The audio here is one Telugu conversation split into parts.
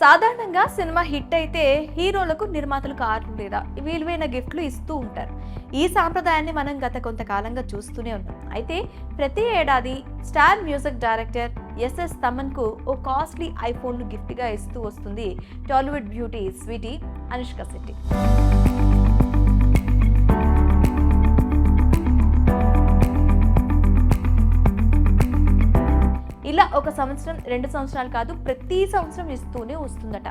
సాధారణంగా సినిమా హిట్ అయితే హీరోలకు నిర్మాతలు కార్లు లేదా విలువైన గిఫ్ట్లు ఇస్తూ ఉంటారు. ఈ సాంప్రదాయాన్ని మనం గత కొంతకాలంగా చూస్తూనే ఉన్నాం. అయితే ప్రతి ఏడాది star music director S S Thaman కు ఓ కాస్ట్లీ ఐఫోన్ గిఫ్ట్ గా ఇస్తూ వస్తుంది Tollywood beauty sweety Anushka Shetty. ఇలా ఒక సంవత్సరం 2 సంవత్సరాలు కాదు, ప్రతి సంవత్సరం ఇస్తూనే వస్తుందట.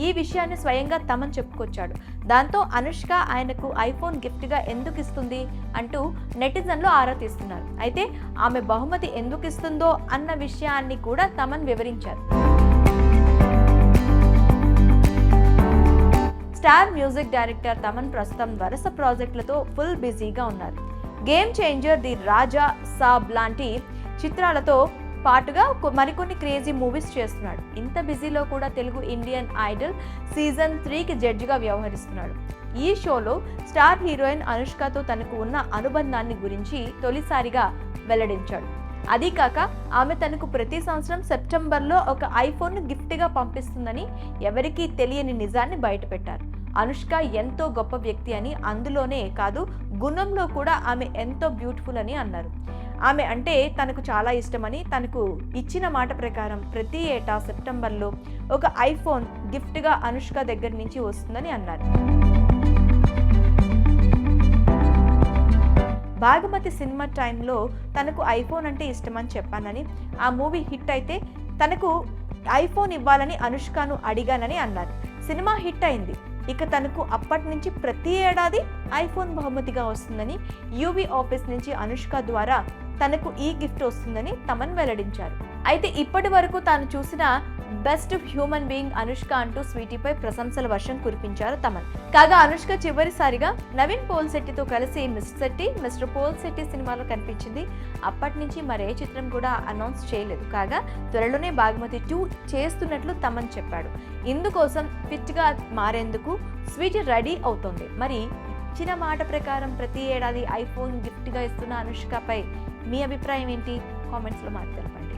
ఈ విషయాన్ని స్వయంగా తమన్ చెప్పుకొచ్చాడు. దాంతో అనుష్క ఆయనకు ఐఫోన్ గిఫ్ట్గా ఎందుకు ఇస్తుంది అంటూ నెటిజన్లు ఆరా తీస్తున్నారు. అయితే ఆమె బహుమతి ఎందుకు ఇస్తుందో అన్న విషయాన్ని కూడా తమన్ వివరించారు. స్టార్ మ్యూజిక్ డైరెక్టర్ తమన్ ప్రస్తుతం వరుస ప్రాజెక్టులతో ఫుల్ బిజీగా ఉన్నారు. గేమ్ చేంజర్, ది రాజా సాబ్ లాంటి చిత్రాలతో పాటుగా మరికొన్ని క్రేజీ మూవీస్ చేస్తున్నాడు. ఇంత బిజీలో కూడా తెలుగు ఇండియన్ ఐడల్ సీజన్ 3కి జడ్జిగా వ్యవహరిస్తున్నాడు. ఈ షోలో స్టార్ హీరోయిన్ అనుష్కతో తనకు ఉన్న అనుబంధాన్ని గురించి తొలిసారిగా వెల్లడించాడు. అదీ కాక ఆమె తనకు ప్రతి సంవత్సరం సెప్టెంబర్లో ఒక ఐఫోన్ గిఫ్ట్గా పంపిస్తుందని ఎవరికీ తెలియని నిజాన్ని బయటపెట్టారు. అనుష్క ఎంతో గొప్ప వ్యక్తి అని, అందులోనే కాదు గుణంలో కూడా ఆమె ఎంతో బ్యూటిఫుల్ అని అన్నారు. ఆమె అంటే తనకు చాలా ఇష్టమని, తనకు ఇచ్చిన మాట ప్రకారం ప్రతి ఏటా సెప్టెంబర్లో ఒక ఐఫోన్ గిఫ్ట్గా అనుష్క దగ్గర నుంచి వస్తుందని అన్నారు. భాగమతి సినిమా టైంలో తనకు ఐఫోన్ అంటే ఇష్టమని చెప్పానని, ఆ మూవీ హిట్ అయితే తనకు ఐఫోన్ ఇవ్వాలని అనుష్కను అడిగానని అన్నారు. సినిమా హిట్ అయింది. ఇక తనకు అప్పటి నుంచి ప్రతి ఏడాది ఐఫోన్ బహుమతిగా వస్తుందని, యూవీ ఆఫీస్ నుంచి అనుష్క ద్వారా తనకు ఈ గిఫ్ట్ వస్తుందని తమన్ వెల్లడించారు. అయితే ఇప్పటి వరకు తాను చూసిన బెస్ట్ హ్యూమన్ బీయింగ్ అనుష్క అంటూ స్వీటీపై ప్రశంసల వర్షం కురిపించారు తమన్. కాగా అనుష్క చివరిసారిగా నవీన్ పోల్శెట్టితో కలిసి మిస్ శెట్టి, మిస్టర్ పోల్శెట్టి సినిమాలో కనిపించింది. అప్పటి నుంచి మరే చిత్రం కూడా అనౌన్స్ చేయలేదు. కాగా త్వరలోనే భాగమతి 2 చేస్తున్నట్లు తమన్ చెప్పాడు. ఇందుకోసం ఫిట్ గా మారేందుకు స్వీటీ రెడీ అవుతోంది. మరి ఇచ్చిన మాట ప్రకారం ప్రతి ఏడాది ఐఫోన్ గిఫ్ట్ గా ఇస్తున్న అనుష్కపై మీ అభిప్రాయం ఏంటి? కామెంట్స్ లో మాకు తెలపండి.